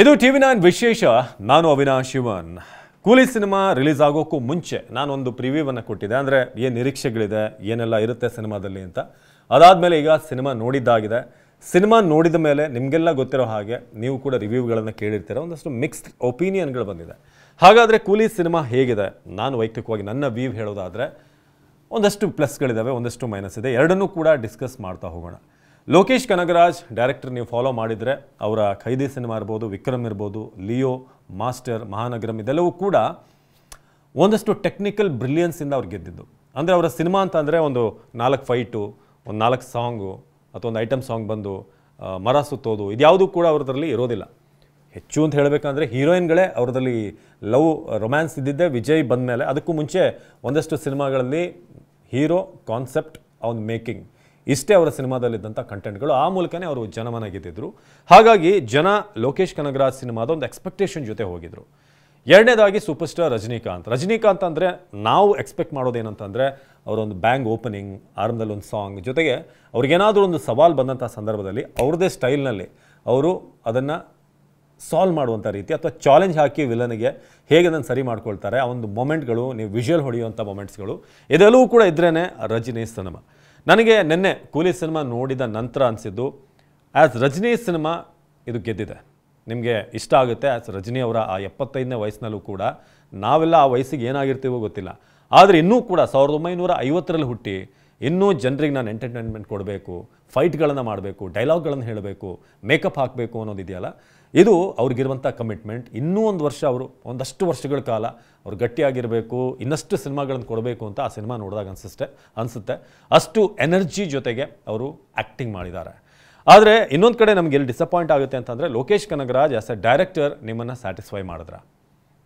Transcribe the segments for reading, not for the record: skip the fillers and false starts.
ಇದು ಟಿವಿ9 ವಿಶೇಷ. ನಾನು ಅವಿನಾಶ್ ಶಿವನ್. ಕೂಲಿ ಸಿನಿಮಾ ರಿಲೀಸ್ ಆಗೋಕ್ಕೂ ಮುಂಚೆ ನಾನೊಂದು ಪ್ರಿವ್ಯೂವನ್ನು ಕೊಟ್ಟಿದ್ದೆ. ಅಂದರೆ ಏನು ನಿರೀಕ್ಷೆಗಳಿದೆ, ಏನೆಲ್ಲ ಇರುತ್ತೆ ಸಿನಿಮಾದಲ್ಲಿ ಅಂತ. ಅದಾದಮೇಲೆ ಈಗ ಸಿನಿಮಾ ನೋಡಿದ್ದಾಗಿದೆ. ಸಿನಿಮಾ ನೋಡಿದ ಮೇಲೆ ನಿಮಗೆಲ್ಲ ಗೊತ್ತಿರೋ ಹಾಗೆ ನೀವು ಕೂಡ ರಿವ್ಯೂಗಳನ್ನು ಕೇಳಿರ್ತೀರ. ಒಂದಷ್ಟು ಮಿಕ್ಸ್ಡ್ ಒಪಿನಿಯನ್ಗಳು ಬಂದಿದೆ. ಹಾಗಾದರೆ ಕೂಲಿ ಸಿನಿಮಾ ಹೇಗಿದೆ? ನಾನು ವೈಯಕ್ತಿಕವಾಗಿ ನನ್ನ ವ್ಯೂ ಹೇಳೋದಾದರೆ ಒಂದಷ್ಟು ಪ್ಲಸ್ಗಳಿದ್ದಾವೆ, ಒಂದಷ್ಟು ಮೈನಸ್ ಇದೆ. ಎರಡನ್ನೂ ಕೂಡ ಡಿಸ್ಕಸ್ ಮಾಡ್ತಾ ಹೋಗೋಣ. ಲೋಕೇಶ್ ಕನಗರಾಜ್ ಡೈರೆಕ್ಟರ್ ನೀವು ಫಾಲೋ ಮಾಡಿದರೆ ಅವರ ಖೈದಿ ಸಿನಿಮಾ ಇರ್ಬೋದು, ವಿಕ್ರಮ್ ಇರ್ಬೋದು, ಲಿಯೋ, ಮಾಸ್ಟರ್, ಮಹಾನಗರಂ ಇದೆಲ್ಲವೂ ಕೂಡ ಒಂದಷ್ಟು ಟೆಕ್ನಿಕಲ್ ಬ್ರಿಲಿಯನ್ಸಿಂದ ಅವ್ರು ಗೆದ್ದಿದ್ದು. ಅಂದರೆ ಅವರ ಸಿನಿಮಾ ಅಂತ ಅಂದರೆ ಒಂದು 4 ಫೈಟು, ಒಂದು 4 ಸಾಂಗು ಅಥವಾ ಒಂದು ಐಟಮ್ ಸಾಂಗ್ ಬಂದು ಮರ ಸುತ್ತೋದು ಇದ್ಯಾವುದೂ ಕೂಡ ಅವ್ರದ್ರಲ್ಲಿ ಇರೋದಿಲ್ಲ. ಹೆಚ್ಚು ಅಂತ ಹೇಳಬೇಕಂದ್ರೆ ಹೀರೋಯಿನ್ಗಳೇ ಅವ್ರದ್ರಲ್ಲಿ ಲವ್ ರೊಮ್ಯಾನ್ಸ್ ಇದ್ದಿದ್ದೆ ವಿಜಯ್ ಬಂದ ಮೇಲೆ. ಅದಕ್ಕೂ ಮುಂಚೆ ಒಂದಷ್ಟು ಸಿನಿಮಾಗಳಲ್ಲಿ ಹೀರೋ ಕಾನ್ಸೆಪ್ಟ್ ಅವನ ಮೇಕಿಂಗ್ ಇಷ್ಟೇ ಅವರ ಸಿನಿಮಾದಲ್ಲಿದ್ದಂಥ ಕಂಟೆಂಟ್ಗಳು. ಆ ಮೂಲಕನೇ ಅವರು ಜನಮನ ಗೆದ್ದಿದ್ರು. ಹಾಗಾಗಿ ಜನ ಲೋಕೇಶ್ ಕನಗರಾಜ್ ಸಿನಿಮಾದ ಒಂದು ಎಕ್ಸ್ಪೆಕ್ಟೇಷನ್ ಜೊತೆ ಹೋಗಿದ್ರು. ಎರಡನೇದಾಗಿ ಸೂಪರ್ ಸ್ಟಾರ್ ರಜನಿಕಾಂತ್ ಅಂದರೆ ನಾವು ಎಕ್ಸ್ಪೆಕ್ಟ್ ಮಾಡೋದೇನಂತಂದರೆ ಅವರೊಂದು ಬ್ಯಾಂಗ್ ಓಪನಿಂಗ್, ಆರಂಭದಲ್ಲಿ ಒಂದು ಸಾಂಗ್, ಜೊತೆಗೆ ಅವ್ರಿಗೇನಾದರೂ ಒಂದು ಸವಾಲು ಬಂದಂಥ ಸಂದರ್ಭದಲ್ಲಿ ಅವ್ರದ್ದೇ ಸ್ಟೈಲ್ನಲ್ಲಿ ಅವರು ಅದನ್ನು ಸಾಲ್ವ್ ಮಾಡುವಂಥ ರೀತಿ ಅಥವಾ ಚಾಲೆಂಜ್ ಹಾಕಿ ವಿಲನ್ಗೆ ಹೇಗೆ ಅದನ್ನು ಸರಿ ಮಾಡ್ಕೊಳ್ತಾರೆ, ಆ ಒಂದು ಮೊಮೆಂಟ್ಗಳು, ನೀವು ವಿಜುವಲ್ ಹೊಡೆಯುವಂಥ ಮೊಮೆಂಟ್ಸ್ಗಳು ಇದೆಲ್ಲವೂ ಕೂಡ ಇದ್ರೇ ರಜನಿ ಸಿನಿಮಾ. ನನಗೆ ನಿನ್ನೆ ಕೂಲಿ ಸಿನಿಮಾ ನೋಡಿದ ನಂತರ ಅನಿಸಿದ್ದು ಆ್ಯಸ್ ರಜನಿ ಸಿನಿಮಾ ಇದು ಗೆದ್ದಿದೆ. ನಿಮಗೆ ಇಷ್ಟ ಆಗುತ್ತೆ. ಆ್ಯಸ್ ರಜನಿ ಅವರ ಆ 75ನೇ ವಯಸ್ಸಿನಲ್ಲೂ ಕೂಡ ನಾವೆಲ್ಲ ಆ ವಯಸ್ಸಿಗೆ ಏನಾಗಿರ್ತೀವೋ ಗೊತ್ತಿಲ್ಲ. ಆದರೆ ಇನ್ನೂ ಕೂಡ 1950ರಲ್ಲಿ ಹುಟ್ಟಿ ಇನ್ನೂ ಜನರಿಗೆ ನಾನು ಎಂಟರ್ಟೈನ್ಮೆಂಟ್ ಕೊಡಬೇಕು, ಫೈಟ್ಗಳನ್ನು ಮಾಡಬೇಕು, ಡೈಲಾಗ್ಗಳನ್ನು ಹೇಳಬೇಕು, ಮೇಕಪ್ ಹಾಕಬೇಕು ಅನ್ನೋದಿದೆಯಲ್ಲ, ಇದು ಅವ್ರಿಗಿರುವಂಥ ಕಮಿಟ್ಮೆಂಟ್. ಇನ್ನೂ ಒಂದು ವರ್ಷ ಅವರು ಒಂದಷ್ಟು ವರ್ಷಗಳ ಕಾಲ ಅವ್ರು ಗಟ್ಟಿಯಾಗಿರಬೇಕು, ಇನ್ನಷ್ಟು ಸಿನಿಮಾಗಳನ್ನು ಕೊಡಬೇಕು ಅಂತ ಆ ಸಿನಿಮಾ ನೋಡಿದಾಗ ಅನಿಸುತ್ತೆ. ಅಷ್ಟು ಎನರ್ಜಿ ಜೊತೆಗೆ ಅವರು ಆ್ಯಕ್ಟಿಂಗ್ ಮಾಡಿದ್ದಾರೆ. ಆದರೆ ಇನ್ನೊಂದು ಕಡೆ ನಮ್ಗೆ ಎಲ್ಲಿ ಡಿಸಪಾಯಿಂಟ್ ಆಗುತ್ತೆ ಅಂತಂದರೆ Lokesh Kanagaraj as a director ನಿಮ್ಮನ್ನು ಸ್ಯಾಟಿಸ್ಫೈ ಮಾಡಿದ್ರ.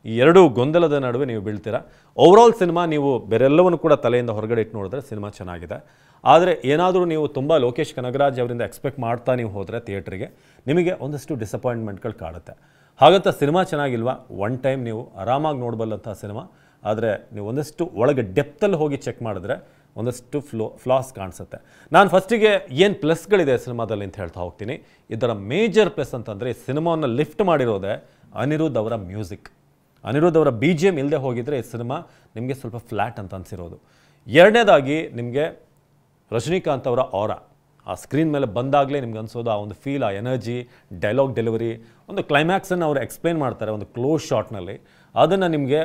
ಈ ಎರಡೂ ಗೊಂದಲದ ನಡುವೆ ನೀವು ಬೀಳ್ತೀರಾ. ಓವರಾಲ್ ಸಿನಿಮಾ ನೀವು ಬೇರೆಲ್ಲವನ್ನು ಕೂಡ ತಲೆಯಿಂದ ಹೊರಗಡೆ ಇಟ್ಟು ನೋಡಿದ್ರೆ ಸಿನಿಮಾ ಚೆನ್ನಾಗಿದೆ. ಆದರೆ ಏನಾದರೂ ನೀವು ತುಂಬ ಲೋಕೇಶ್ ಕನಗರಾಜ್ ಅವರಿಂದ ಎಕ್ಸ್ಪೆಕ್ಟ್ ಮಾಡ್ತಾ ನೀವು ಹೋದರೆ ಥಿಯೇಟ್ರಿಗೆ ನಿಮಗೆ ಒಂದಷ್ಟು ಡಿಸಪಾಯಿಂಟ್ಮೆಂಟ್ಗಳು ಕಾಡುತ್ತೆ. ಹಾಗಂತ ಸಿನಿಮಾ ಚೆನ್ನಾಗಿಲ್ವಾ? ಒನ್ ಟೈಮ್ ನೀವು ಆರಾಮಾಗಿ ನೋಡಬಲ್ಲಂಥ ಸಿನಿಮಾ. ಆದರೆ ನೀವು ಒಂದಷ್ಟು ಒಳಗೆ ಡೆಪ್ತಲ್ಲಿ ಹೋಗಿ ಚೆಕ್ ಮಾಡಿದ್ರೆ ಒಂದಷ್ಟು ಫ್ಲಾಸ್ ಕಾಣಿಸುತ್ತೆ. ನಾನು ಫಸ್ಟಿಗೆ ಏನು ಪ್ಲಸ್ಗಳಿದೆ ಸಿನಿಮಾದಲ್ಲಿ ಅಂತ ಹೇಳ್ತಾ ಹೋಗ್ತೀನಿ. ಇದರ ಮೇಜರ್ ಪ್ಲಸ್ ಅಂತಂದರೆ ಈ ಸಿನಿಮಾವನ್ನು ಲಿಫ್ಟ್ ಮಾಡಿರೋದೇ ಅನಿರುದ್ಧ್ ಅವರ ಮ್ಯೂಸಿಕ್. ಅನಿರುದ್ಧ್ ಅವರ BGM ಇಲ್ಲದೆ ಹೋಗಿದ್ರೆ ಈ ಸಿನಿಮಾ ನಿಮಗೆ ಸ್ವಲ್ಪ ಫ್ಲ್ಯಾಟ್ ಅಂತ ಅನಿಸಿರೋದು. ಎರಡನೇದಾಗಿ ನಿಮಗೆ ರಜನಿಕಾಂತ್ ಅವರ ಆರಾ ಆ ಸ್ಕ್ರೀನ್ ಮೇಲೆ ಬಂದಾಗಲೇ ನಿಮ್ಗೆ ಅನಿಸೋದು ಆ ಒಂದು ಫೀಲ್, ಆ ಎನರ್ಜಿ, ಡೈಲಾಗ್ ಡೆಲಿವರಿ, ಒಂದು ಕ್ಲೈಮ್ಯಾಕ್ಸನ್ನು ಅವರು ಎಕ್ಸ್ಪ್ಲೇನ್ ಮಾಡ್ತಾರೆ ಒಂದು ಕ್ಲೋಸ್ ಶಾಟ್ನಲ್ಲಿ. ಅದನ್ನು ನಿಮಗೆ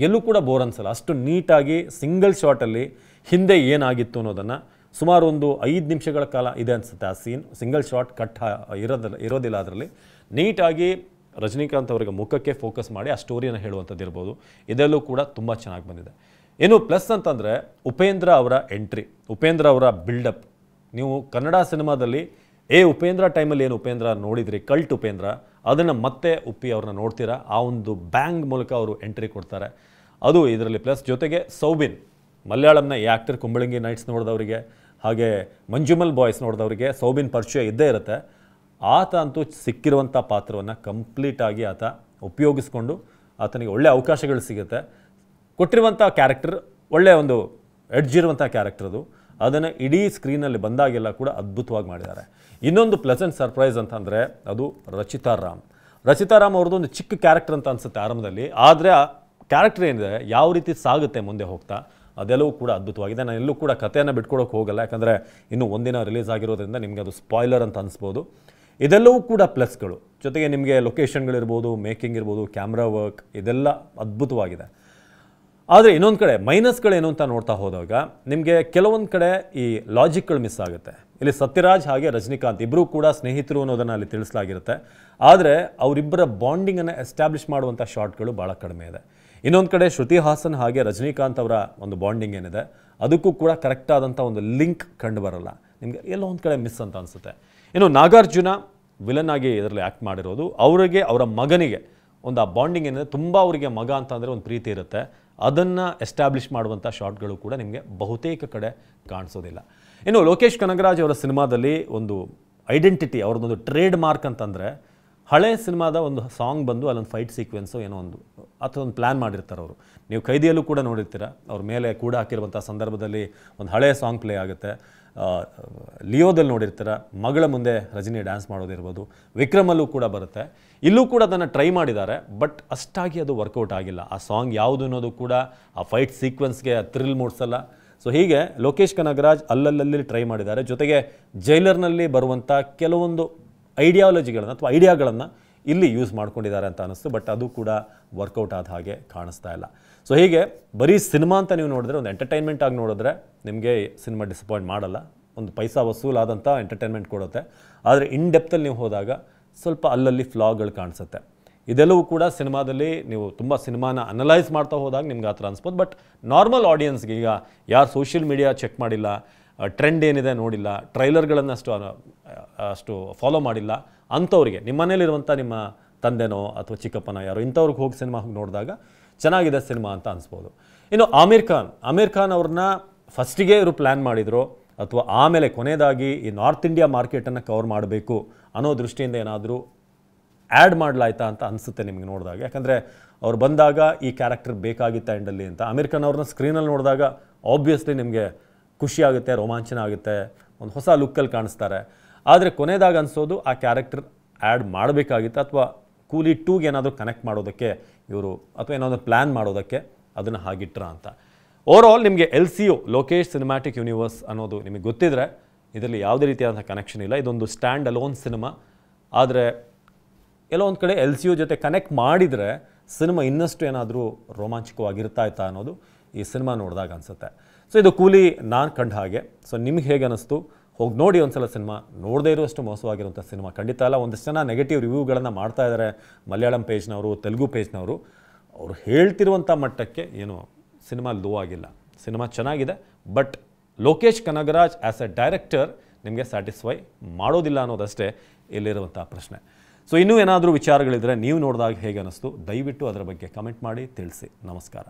ಎಲ್ಲೂ ಕೂಡ ಬೋರ್ ಅನಿಸಲ್ಲ. ಅಷ್ಟು ನೀಟಾಗಿ ಸಿಂಗಲ್ ಶಾಟಲ್ಲಿ ಹಿಂದೆ ಏನಾಗಿತ್ತು ಅನ್ನೋದನ್ನು ಸುಮಾರು ಒಂದು 5 ನಿಮಿಷಗಳ ಕಾಲ ಇದೆ ಅನಿಸುತ್ತೆ ಆ ಸೀನ್. ಸಿಂಗಲ್ ಶಾಟ್ ಕಟ್ ಇರೋದಿಲ್ಲ. ಅದರಲ್ಲಿ ನೀಟಾಗಿ ರಜನಿಕಾಂತ್ ಅವರಿಗೆ ಮುಖಕ್ಕೆ ಫೋಕಸ್ ಮಾಡಿ ಆ ಸ್ಟೋರಿಯನ್ನು ಹೇಳುವಂಥದ್ದು ಇರ್ಬೋದು. ಇದೆಲ್ಲೂ ಕೂಡ ತುಂಬ ಚೆನ್ನಾಗಿ ಬಂದಿದೆ. ಇನ್ನು ಪ್ಲಸ್ ಅಂತಂದರೆ ಉಪೇಂದ್ರ ಅವರ ಎಂಟ್ರಿ, ಉಪೇಂದ್ರ ಅವರ ಬಿಲ್ಡಪ್. ನೀವು ಕನ್ನಡ ಸಿನಿಮಾದಲ್ಲಿ ಉಪೇಂದ್ರ ಟೈಮಲ್ಲಿ ಏನು ಉಪೇಂದ್ರ ನೋಡಿದ್ರಿ, ಕಲ್ಟ್ ಉಪೇಂದ್ರ, ಅದನ್ನು ಮತ್ತೆ ಉಪ್ಪಿ ಅವ್ರನ್ನ ನೋಡ್ತೀರಾ. ಆ ಒಂದು ಬ್ಯಾಂಗ್ ಮೂಲಕ ಅವರು ಎಂಟ್ರಿ ಕೊಡ್ತಾರೆ, ಅದು ಇದರಲ್ಲಿ ಪ್ಲಸ್. ಜೊತೆಗೆ ಸೌಬಿನ್, ಮಲಯಾಳಂನ ಈ ಆ್ಯಕ್ಟರ್ ಕುಂಬಳಂಗಿ ನೈಟ್ಸ್ ನೋಡಿದವರಿಗೆ ಹಾಗೆ ಮಂಜುಮಲ್ ಬಾಯ್ಸ್ ನೋಡಿದವರಿಗೆ ಸೌಬಿನ್ ಪರಿಚಯ ಇದ್ದೇ ಇರುತ್ತೆ. ಆತ ಅಂತೂ ಸಿಕ್ಕಿರುವಂಥ ಪಾತ್ರವನ್ನು ಕಂಪ್ಲೀಟಾಗಿ ಆತ ಉಪಯೋಗಿಸ್ಕೊಂಡು ಆತನಿಗೆ ಒಳ್ಳೆಯ ಅವಕಾಶಗಳು ಸಿಗುತ್ತೆ. ಕೊಟ್ಟಿರುವಂಥ ಕ್ಯಾರೆಕ್ಟರ್ ಒಳ್ಳೆಯ ಒಂದು ಎಡ್ಜ್ ಇರುವಂಥ ಕ್ಯಾರೆಕ್ಟರ್ ಅದು. ಅದನ್ನು ಇಡೀ ಸ್ಕ್ರೀನಲ್ಲಿ ಬಂದಾಗೆಲ್ಲ ಕೂಡ ಅದ್ಭುತವಾಗಿ ಮಾಡಿದ್ದಾರೆ. ಇನ್ನೊಂದು ಪ್ಲೆಸೆಂಟ್ ಸರ್ಪ್ರೈಸ್ ಅಂತಂದರೆ ಅದು ರಚಿತಾ ರಾಮ್ ಅವ್ರದ್ದು ಒಂದು ಚಿಕ್ಕ ಕ್ಯಾರೆಕ್ಟರ್ ಅಂತ ಅನಿಸುತ್ತೆ ಆರಂಭದಲ್ಲಿ. ಆದರೆ ಆ ಕ್ಯಾರೆಕ್ಟರ್ ಏನಿದೆ, ಯಾವ ರೀತಿ ಸಾಗುತ್ತೆ ಮುಂದೆ ಹೋಗ್ತಾ, ಅದೆಲ್ಲವೂ ಕೂಡ ಅದ್ಭುತವಾಗಿದೆ. ನಾನು ಎಲ್ಲೂ ಕೂಡ ಕಥೆಯನ್ನು ಬಿಟ್ಕೊಡೋಕೆ ಹೋಗಲ್ಲ, ಯಾಕಂದರೆ ಇನ್ನೂ ಒಂದಿನ ರಿಲೀಸ್ ಆಗಿರೋದ್ರಿಂದ ನಿಮಗೆ ಅದು ಸ್ಪಾಯ್ಲರ್ ಅಂತ ಅನಿಸ್ಬೋದು. ಇದೆಲ್ಲವೂ ಕೂಡ ಪ್ಲಸ್ಗಳು. ಜೊತೆಗೆ ನಿಮಗೆ ಲೊಕೇಶನ್ಗಳಿರ್ಬೋದು, ಮೇಕಿಂಗ್ ಇರ್ಬೋದು, ಕ್ಯಾಮ್ರಾ ವರ್ಕ್ ಇದೆಲ್ಲ ಅದ್ಭುತವಾಗಿದೆ. ಆದರೆ ಇನ್ನೊಂದು ಕಡೆ ಮೈನಸ್ಗಳೇನು ಅಂತ ನೋಡ್ತಾ ಹೋದಾಗ ನಿಮಗೆ ಕೆಲವೊಂದು ಕಡೆ ಈ ಲಾಜಿಕ್ಗಳು ಮಿಸ್ ಆಗುತ್ತೆ. ಇಲ್ಲಿ ಸತ್ಯರಾಜ್ ಹಾಗೆ ರಜನಿಕಾಂತ್ ಇಬ್ಬರೂ ಕೂಡ ಸ್ನೇಹಿತರು ಅನ್ನೋದನ್ನು ಅಲ್ಲಿ ತಿಳಿಸಲಾಗಿರುತ್ತೆ. ಆದರೆ ಅವರಿಬ್ಬರ ಬಾಂಡಿಂಗನ್ನು ಎಸ್ಟಾಬ್ಲಿಷ್ ಮಾಡುವಂಥ ಶಾಟ್ಗಳು ಭಾಳ ಕಡಿಮೆ ಇದೆ. ಇನ್ನೊಂದು ಕಡೆ ಶ್ರುತಿ ಹಾಸನ್ ಹಾಗೆ ರಜನಿಕಾಂತ್ ಅವರ ಒಂದು ಬಾಂಡಿಂಗ್ ಏನಿದೆ ಅದಕ್ಕೂ ಕೂಡ ಕರೆಕ್ಟ್ ಆದಂಥ ಒಂದು ಲಿಂಕ್ ಕಂಡು ಬರಲ್ಲ. ನಿಮಗೆ ಎಲ್ಲೋ ಒಂದು ಕಡೆ ಮಿಸ್ ಅಂತ ಅನಿಸುತ್ತೆ. ಇನ್ನು ನಾಗಾರ್ಜುನ ವಿಲನ್ ಆಗಿ ಇದರಲ್ಲಿ ಆ್ಯಕ್ಟ್ ಮಾಡಿರೋದು, ಅವರಿಗೆ ಅವರ ಮಗನಿಗೆ ಒಂದು ಆ ಬಾಂಡಿಂಗ್ ಏನಿದೆ, ತುಂಬ ಅವರಿಗೆ ಮಗ ಅಂತ ಅಂದರೆ ಒಂದು ಪ್ರೀತಿ ಇರುತ್ತೆ. ಅದನ್ನು ಎಸ್ಟಾಬ್ಲಿಷ್ ಮಾಡುವಂಥ ಶಾಟ್ಗಳು ಕೂಡ ನಿಮಗೆ ಬಹುತೇಕ ಕಡೆ ಕಾಣಿಸೋದಿಲ್ಲ. ಇನ್ನು ಲೋಕೇಶ್ ಕನಗರಾಜ್ ಅವರ ಸಿನಿಮಾದಲ್ಲಿ ಒಂದು ಐಡೆಂಟಿಟಿ, ಅವ್ರದ್ದೊಂದು ಟ್ರೇಡ್ ಮಾರ್ಕ್ ಅಂತಂದರೆ ಹಳೆ ಸಿನಿಮಾದ ಒಂದು ಸಾಂಗ್ ಬಂದು ಅಲ್ಲೊಂದು ಫೈಟ್ ಸೀಕ್ವೆನ್ಸು ಏನೋ ಒಂದು ಅಥವಾ ಒಂದು ಪ್ಲ್ಯಾನ್ ಮಾಡಿರ್ತಾರೆ ಅವರು. ನೀವು ಖೈದಿಯಲ್ಲೂ ಕೂಡ ನೋಡಿರ್ತೀರ, ಅವ್ರ ಮೇಲೆ ಕೂಡ ಹಾಕಿರುವಂಥ ಸಂದರ್ಭದಲ್ಲಿ ಒಂದು ಹಳೆಯ ಸಾಂಗ್ ಪ್ಲೇ ಆಗುತ್ತೆ. ಲಿಯೋದಲ್ಲಿ ನೋಡಿರ್ತೀರ, ಮಗಳ ಮುಂದೆ ರಜನಿ ಡ್ಯಾನ್ಸ್ ಮಾಡೋದಿರ್ಬೋದು, ವಿಕ್ರಮಲ್ಲೂ ಕೂಡ ಬರುತ್ತೆ. ಇಲ್ಲೂ ಕೂಡ ಅದನ್ನು ಟ್ರೈ ಮಾಡಿದ್ದಾರೆ, ಬಟ್ ಅಷ್ಟಾಗಿ ಅದು ವರ್ಕೌಟ್ ಆಗಿಲ್ಲ. ಆ ಸಾಂಗ್ ಯಾವುದು ಅನ್ನೋದು ಕೂಡ ಆ ಫೈಟ್ ಸೀಕ್ವೆನ್ಸ್ಗೆ ಥ್ರಿಲ್ ಮೂಡಿಸಲ್ಲ. ಸೊ ಹೀಗೆ ಲೋಕೇಶ್ ಕನಗರಾಜ್ ಅಲ್ಲಲ್ಲಿ ಟ್ರೈ ಮಾಡಿದ್ದಾರೆ. ಜೊತೆಗೆ ಜೈಲರ್ನಲ್ಲಿ ಬರುವಂಥ ಕೆಲವೊಂದು ಐಡಿಯಾಲಜಿಗಳನ್ನು ಅಥವಾ ಐಡಿಯಾಗಳನ್ನು ಇಲ್ಲಿ ಯೂಸ್ ಮಾಡ್ಕೊಂಡಿದ್ದಾರೆ ಅಂತ ಅನ್ನಿಸ್ತು, ಬಟ್ ಅದು ಕೂಡ ವರ್ಕೌಟ್ ಆದ ಹಾಗೆ ಕಾಣಿಸ್ತಾ ಇಲ್ಲ. ಸೊ ಹೀಗೆ ಬರೀ ಸಿನಿಮಾ ಅಂತ ನೀವು ನೋಡಿದ್ರೆ, ಒಂದು ಎಂಟರ್ಟೈನ್ಮೆಂಟ್ ಆಗಿ ನೋಡಿದ್ರೆ ನಿಮಗೆ ಸಿನಿಮಾ ಡಿಸಪಾಯಿಂಟ್ ಮಾಡಲ್ಲ, ಒಂದು ಪೈಸಾ ವಸೂಲಾದಂಥ ಎಂಟರ್ಟೈನ್ಮೆಂಟ್ ಕೊಡುತ್ತೆ. ಆದರೆ ಇನ್ ಡೆಪ್ತಲ್ಲಿ ನೀವು ಹೋದಾಗ ಸ್ವಲ್ಪ ಅಲ್ಲಲ್ಲಿ ಫ್ಲಾಗಳು ಕಾಣಿಸುತ್ತೆ. ಇದೆಲ್ಲವೂ ಕೂಡ ಸಿನಿಮಾದಲ್ಲಿ ನೀವು ತುಂಬ ಸಿನಿಮಾನ ಅನಲೈಸ್ ಮಾಡ್ತಾ ಹೋದಾಗ ನಿಮ್ಗೆ ಆ ಥರ ಅನ್ಸ್ಬೋದು. ಬಟ್ ನಾರ್ಮಲ್ ಆಡಿಯನ್ಸ್ಗೆ, ಈಗ ಯಾರು ಸೋಷಿಯಲ್ ಮೀಡಿಯಾ ಚೆಕ್ ಮಾಡಿಲ್ಲ, ಟ್ರೆಂಡ್ ಏನಿದೆ ನೋಡಿಲ್ಲ, ಟ್ರೈಲರ್ಗಳನ್ನು ಅಷ್ಟು ಫಾಲೋ ಮಾಡಿಲ್ಲ ಅಂಥವ್ರಿಗೆ, ನಿಮ್ಮ ಮನೇಲಿರುವಂಥ ನಿಮ್ಮ ತಂದೆನೋ ಅಥವಾ ಚಿಕ್ಕಪ್ಪನೋ ಯಾರೋ ಇಂಥವ್ರಿಗೆ ಹೋಗಿ ಸಿನಿಮಾ ನೋಡಿದಾಗ ಚೆನ್ನಾಗಿದೆ ಸಿನಿಮಾ ಅಂತ ಅನಿಸ್ಬೋದು. ಇನ್ನು ಆಮೀರ್ ಖಾನ್ ಅವ್ರನ್ನ ಫಸ್ಟಿಗೆ ಇವರು ಪ್ಲ್ಯಾನ್ ಮಾಡಿದ್ರು ಅಥವಾ ಆಮೇಲೆ ಕೊನೆಯದಾಗಿ ಈ ನಾರ್ತ್ ಇಂಡಿಯಾ ಮಾರ್ಕೆಟನ್ನು ಕವರ್ ಮಾಡಬೇಕು ಅನ್ನೋ ದೃಷ್ಟಿಯಿಂದ ಏನಾದರೂ ಆ್ಯಡ್ ಮಾಡಲಾಯ್ತಾ ಅಂತ ಅನಿಸುತ್ತೆ ನಿಮಗೆ ನೋಡಿದಾಗ. ಯಾಕಂದರೆ ಅವ್ರು ಬಂದಾಗ ಈ ಕ್ಯಾರೆಕ್ಟರ್ ಬೇಕಾಗಿತ್ತ ಎಂಡಲ್ಲಿ ಅಂತ. ಆಮೀರ್ ಖಾನ್ ಅವ್ರನ್ನ ಸ್ಕ್ರೀನಲ್ಲಿ ನೋಡಿದಾಗ ಆಬ್ವಿಯಸ್ಲಿ ನಿಮಗೆ ಖುಷಿ ಆಗುತ್ತೆ, ರೋಮಾಂಚನ ಆಗುತ್ತೆ, ಒಂದು ಹೊಸ ಲುಕ್ಕಲ್ಲಿ ಕಾಣಿಸ್ತಾರೆ. ಆದರೆ ಕೊನೆಯದಾಗ ಅನಿಸೋದು ಆ ಕ್ಯಾರೆಕ್ಟರ್ ಆ್ಯಡ್ ಮಾಡಬೇಕಾಗಿತ್ತು ಅಥವಾ ಕೂಲಿ 2ಗೆ ಏನಾದರೂ ಕನೆಕ್ಟ್ ಮಾಡೋದಕ್ಕೆ ಇವರು ಅಥವಾ ಏನಾದರೂ ಪ್ಲ್ಯಾನ್ ಮಾಡೋದಕ್ಕೆ ಅದನ್ನು ಹಾಗಿಟ್ರ ಅಂತ. ಓವರಾಲ್ ನಿಮಗೆ LCU ಲೋಕೇಶ್ ಸಿನಿಮ್ಯಾಟಿಕ್ ಯೂನಿವರ್ಸ್ ಅನ್ನೋದು ನಿಮಗೆ ಗೊತ್ತಿದ್ರೆ ಇದರಲ್ಲಿ ಯಾವುದೇ ರೀತಿಯಾದಂಥ ಕನೆಕ್ಷನ್ ಇಲ್ಲ. ಇದೊಂದು ಸ್ಟ್ಯಾಂಡ್ ಅಲೋನ್ ಸಿನಿಮಾ. ಆದರೆ ಎಲ್ಲೋ ಒಂದು ಕಡೆ LCU ಜೊತೆ ಕನೆಕ್ಟ್ ಮಾಡಿದರೆ ಸಿನಿಮಾ ಇನ್ನಷ್ಟು ಏನಾದರೂ ರೋಮಾಂಚಕವಾಗಿರ್ತಾ ಇತ್ತಾ ಅನ್ನೋದು ಈ ಸಿನಿಮಾ ನೋಡಿದಾಗ ಅನಿಸುತ್ತೆ. ಸೊ ಇದು ಕೂಲಿ ನಾನು ಕಂಡ ಹಾಗೆ. ಸೊ ನಿಮ್ಗೆ ಹೇಗೆ ಅನ್ನಿಸ್ತು? ಹೋಗಿ ನೋಡಿ ಒಂದ್ಸಲ ಸಿನಿಮಾ. ನೋಡದೇ ಇರುವಷ್ಟು ಮೋಸವಾಗಿರುವಂಥ ಸಿನಿಮಾ ಖಂಡಿತ ಅಲ್ಲ. ಒಂದಷ್ಟು ಜನ ನೆಗೆಟಿವ್ ರಿವ್ಯೂಗಳನ್ನು ಮಾಡ್ತಾ ಇದ್ದಾರೆ, ಮಲಯಾಳಂ ಪೇಜ್ನವರು, ತೆಲುಗು ಪೇಜ್ನವರು. ಅವರು ಹೇಳ್ತಿರುವಂಥ ಮಟ್ಟಕ್ಕೆ ಏನು ಸಿನಿಮಾ ಲೋ ಆಗಿಲ್ಲ, ಸಿನಿಮಾ ಚೆನ್ನಾಗಿದೆ. But Lokesh Kanagaraj as a director ನಿಮಗೆ ಸ್ಯಾಟಿಸ್ಫೈ ಮಾಡೋದಿಲ್ಲ ಅನ್ನೋದಷ್ಟೇ ಇಲ್ಲಿರುವಂಥ ಪ್ರಶ್ನೆ. ಸೊ ಇನ್ನೂ ಏನಾದರೂ ವಿಚಾರಗಳಿದ್ದರೆ ನೀವು ನೋಡಿದಾಗ ಹೇಗೆ ಅನ್ನಿಸ್ತು ದಯವಿಟ್ಟು ಅದರ ಬಗ್ಗೆ ಕಮೆಂಟ್ ಮಾಡಿ ತಿಳಿಸಿ. ನಮಸ್ಕಾರ.